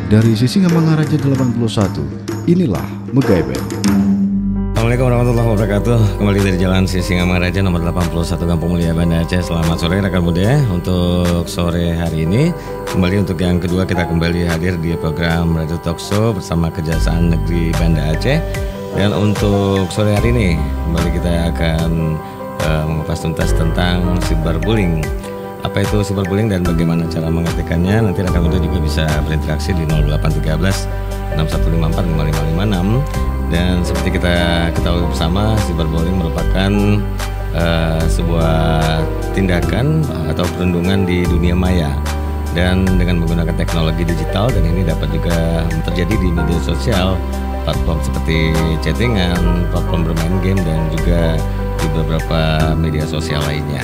Dari Sisingamangaraja 81, inilah MegaIBand. Assalamualaikum warahmatullahi wabarakatuh. Kembali dari Jalan Sisingamangaraja nomor 81 Kampung Mulia Banda Aceh. Selamat sore rekan Muda. Untuk sore hari ini kembali untuk yang kedua kita kembali hadir di program Radio Talk Show bersama Kejaksaan Negeri Banda Aceh. Dan untuk sore hari ini kembali kita akan mengupas tuntas tentang cyberbullying. Apa itu cyberbullying dan bagaimana cara mengertikannya? Nanti rekan muda juga bisa berinteraksi di 0813 6154 5556. Dan seperti kita ketahui bersama, cyberbullying merupakan sebuah tindakan atau perundungan di dunia maya dan dengan menggunakan teknologi digital, dan ini dapat juga terjadi di media sosial, platform seperti chattingan, platform bermain game, dan juga di beberapa media sosial lainnya.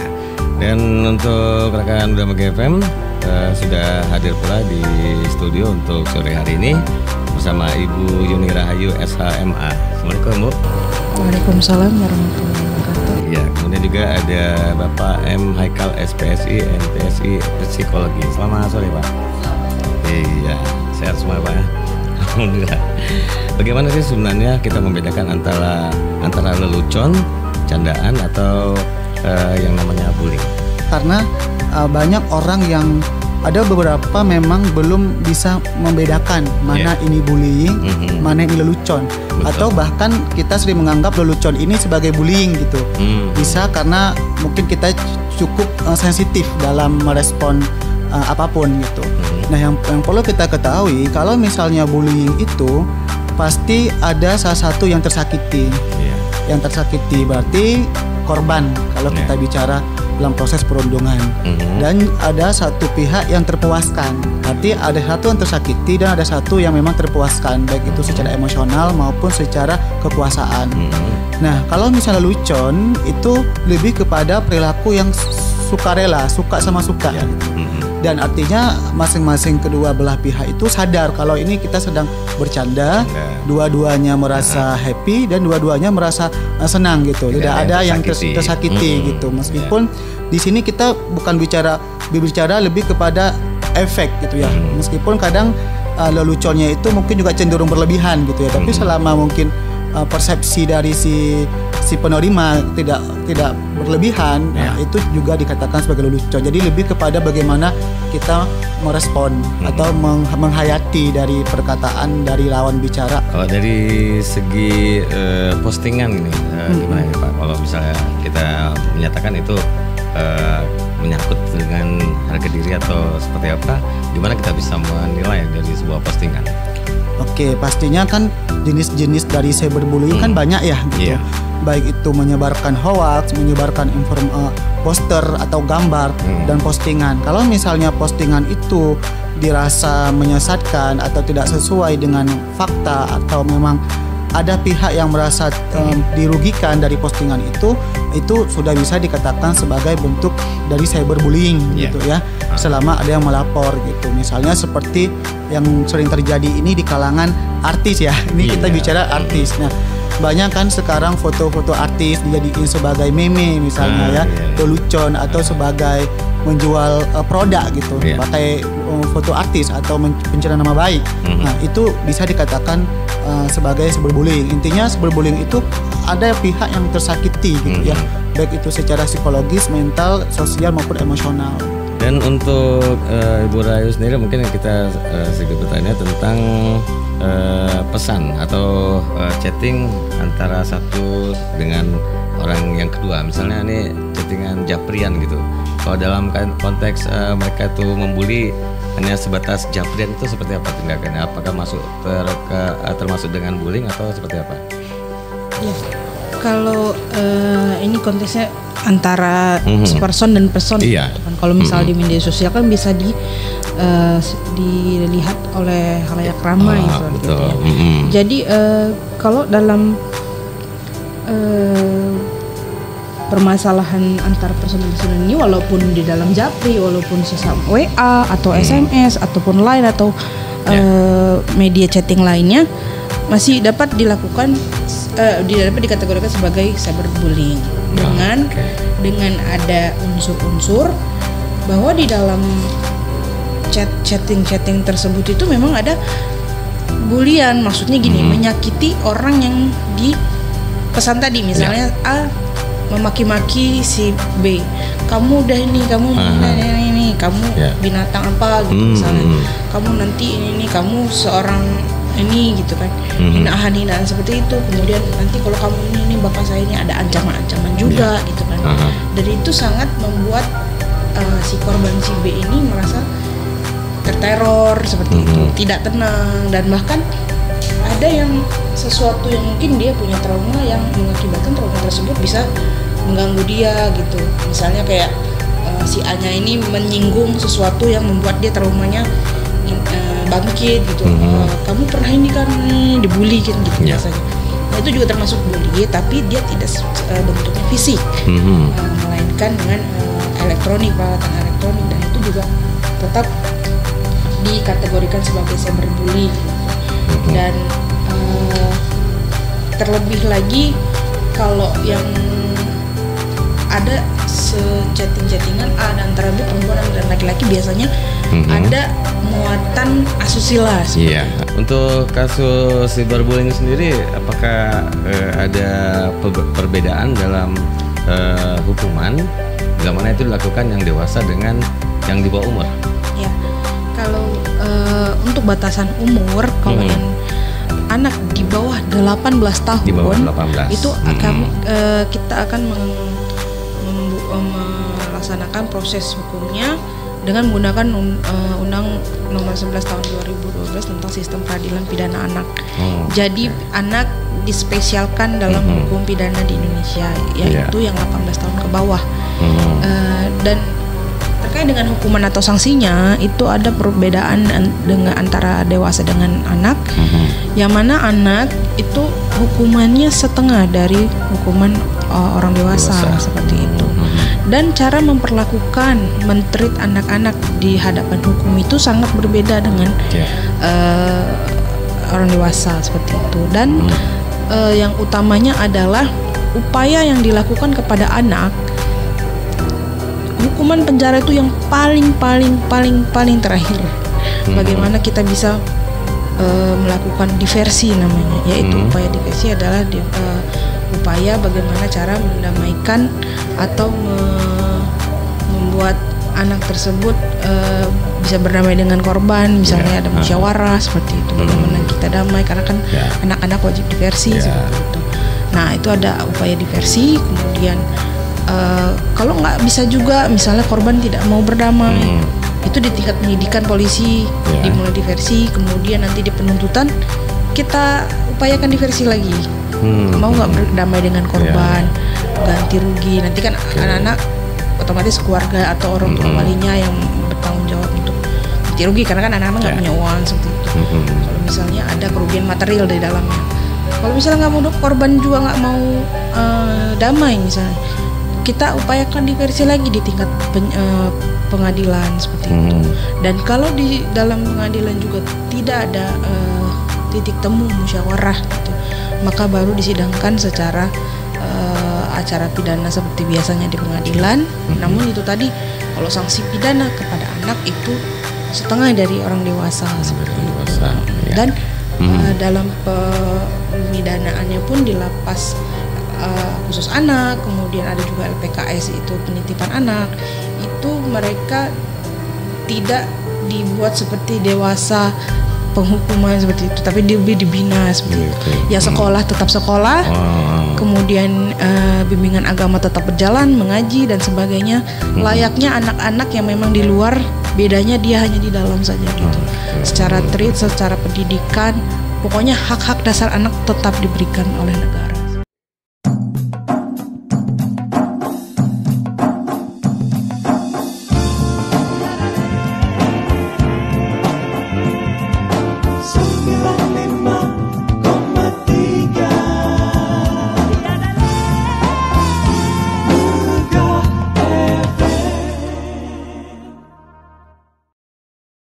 Dan untuk rekan Muda MegaFM sudah hadir pula di studio untuk sore hari ini bersama Ibu Yuni Rahayu SHMA. Assalamualaikum Bu. Waalaikumsalam warahmatullahi wabarakatuh. Ya, kemudian juga ada Bapak M. Haikal SPSI MPSI Psikologi. Selamat sore Pak. Iya, sehat semua Pak. Alhamdulillah. Bagaimana sih sebenarnya kita membedakan antara lelucon, candaan, atau yang namanya bullying? Karena banyak orang yang ada beberapa memang belum bisa membedakan mana ini bullying, mana ini lelucon. Betul. Atau bahkan kita sering menganggap lelucon ini sebagai bullying gitu. Bisa karena mungkin kita cukup sensitif dalam merespon apapun gitu. Nah yang perlu kita ketahui, kalau misalnya bullying itu pasti ada salah satu yang tersakiti. Yang tersakiti berarti korban kalau kita bicara dalam proses perundungan. Dan ada satu pihak yang terpuaskan. Berarti ada satu yang tersakiti dan ada satu yang memang terpuaskan, baik itu secara emosional maupun secara kekuasaan. Nah, kalau misalnya lelucon itu lebih kepada perilaku yang sukarela, suka sama suka. Dan artinya masing-masing kedua belah pihak itu sadar kalau ini kita sedang bercanda, dua-duanya merasa happy dan dua-duanya merasa senang gitu. Tidak ada yang tersakiti gitu. Meskipun di sini kita bukan berbicara lebih kepada efek gitu ya. Meskipun kadang leluconnya itu mungkin juga cenderung berlebihan gitu ya. Tapi selama mungkin persepsi dari si penerima tidak berlebihan, itu juga dikatakan sebagai lelucon. Jadi lebih kepada bagaimana kita merespon atau menghayati dari perkataan dari lawan bicara. Kalau dari segi postingan ini gimana ya Pak? Kalau misalnya kita menyatakan itu menyangkut dengan harga diri atau seperti apa, gimana kita bisa menilai dari sebuah postingan? Oke, pastinya kan jenis-jenis dari cyberbullying kan banyak ya gitu. Baik itu menyebarkan hoax, menyebarkan poster atau gambar dan postingan. Kalau misalnya postingan itu dirasa menyesatkan atau tidak sesuai dengan fakta, atau memang ada pihak yang merasa dirugikan dari postingan itu sudah bisa dikatakan sebagai bentuk dari cyberbullying gitu ya. Selama ada yang melapor gitu. Misalnya seperti yang sering terjadi ini di kalangan artis ya. Ini kita bicara artis. Nah, banyak kan sekarang foto-foto artis dijadiin sebagai meme misalnya lelucon atau sebagai menjual produk gitu, pakai foto artis atau pencemaran nama baik. Nah, itu bisa dikatakan sebagai cyberbullying. Intinya cyberbullying itu ada pihak yang tersakiti gitu ya, baik itu secara psikologis, mental, sosial maupun emosional. Dan untuk Ibu Rahayu sendiri mungkin kita sedikit bertanya tentang pesan atau chatting antara satu dengan orang yang kedua. Misalnya ini chattingan japrian gitu. Kalau dalam konteks mereka itu membuli hanya sebatas japrian, itu seperti apa tindakannya? Apakah termasuk dengan bullying atau seperti apa? Ya, kalau ini konteksnya antara person dan person. Kan kalau misal di media sosial kan bisa dilihat oleh khalayak ramai gitu ya. Jadi kalau dalam permasalahan antar person dan person ini, walaupun di dalam japri, walaupun sesama WA atau SMS ataupun lain atau media chatting lainnya, masih dapat dilakukan, dapat dikategorikan sebagai cyberbullying dengan ada unsur-unsur bahwa di dalam chatting tersebut itu memang ada bulian, maksudnya gini, menyakiti orang yang di pesan tadi, misalnya A memaki-maki si B, kamu udah ini, kamu ini, kamu binatang apa gitu misalnya, kamu nanti ini, kamu seorang ini gitu kan, hinaan seperti itu. Kemudian nanti kalau kamu ini bakal saya ini, ada ancaman-ancaman juga gitu kan. Dan itu sangat membuat si korban si B ini merasa terteror seperti itu, tidak tenang, dan bahkan ada yang sesuatu yang mungkin dia punya trauma yang mengakibatkan trauma tersebut bisa mengganggu dia gitu. Misalnya kayak si A-nya ini menyinggung sesuatu yang membuat dia traumanya bangkit gitu. Kamu pernah ini kan dibully kan gitu biasanya. Nah, itu juga termasuk bully, tapi dia tidak bentuknya fisik, melainkan dengan elektronik, peralatan elektronik, dan itu juga tetap dikategorikan sebagai cyberbullying. Dan terlebih lagi kalau yang ada chattingan antara perempuan dan laki-laki, biasanya ada muatan asusila. Iya. Untuk kasus cyberbullying sendiri, apakah ada perbedaan dalam hukuman bila mana itu dilakukan yang dewasa dengan yang di bawah umur? Ya, kalau untuk batasan umur, kalau yang anak di bawah 18 tahun, di bawah 18. Itu kita akan melaksanakan proses hukumnya dengan menggunakan Undang Nomor 11 Tahun 2012 tentang Sistem Peradilan Pidana Anak. Jadi anak dispesialkan dalam hukum pidana di Indonesia, yaitu yang 18 tahun ke bawah. Dan terkait dengan hukuman atau sanksinya, itu ada perbedaan dengan antara dewasa dengan anak. Yang mana anak itu hukumannya setengah dari hukuman orang dewasa. Seperti itu. Dan cara memperlakukan, men-treat anak-anak di hadapan hukum itu sangat berbeda dengan orang dewasa seperti itu. Dan yang utamanya adalah upaya yang dilakukan kepada anak. Hukuman penjara itu yang paling terakhir. Bagaimana kita bisa melakukan diversi namanya, yaitu upaya diversi adalah upaya bagaimana cara mendamaikan atau membuat anak tersebut bisa berdamai dengan korban, misalnya ada musyawarah seperti itu, bagaimana kita damai, karena kan anak-anak wajib diversi seperti itu. Nah, itu ada upaya diversi. Kemudian kalau nggak bisa juga, misalnya korban tidak mau berdamai, itu di tingkat penyidikan polisi dimulai diversi, kemudian nanti di penuntutan kita upayakan diversi lagi. Mau nggak berdamai dengan korban, ganti rugi. Nanti kan anak-anak otomatis keluarga atau orang tua walinya yang bertanggung jawab untuk ganti rugi, karena kan anak-anak nggak punya uang seperti itu. Kalau misalnya ada kerugian material di dalamnya, kalau misalnya nggak mau, korban juga nggak mau damai misalnya, kita upayakan diversi lagi di tingkat pengadilan seperti itu. Dan kalau di dalam pengadilan juga tidak ada titik temu musyawarah gitu, maka baru disidangkan secara acara pidana seperti biasanya di pengadilan. Namun itu tadi, kalau sanksi pidana kepada anak itu setengah dari orang dewasa seperti itu. Dan dalam pemidanaannya pun di lapas khusus anak, kemudian ada juga LPKS, itu penitipan anak, itu mereka tidak dibuat seperti dewasa penghukuman seperti itu, tapi lebih dibina seperti itu. Ya, sekolah tetap sekolah, kemudian bimbingan agama tetap berjalan, mengaji dan sebagainya, layaknya anak-anak yang memang di luar, bedanya dia hanya di dalam saja gitu. Secara treat, secara pendidikan, pokoknya hak-hak dasar anak tetap diberikan oleh negara.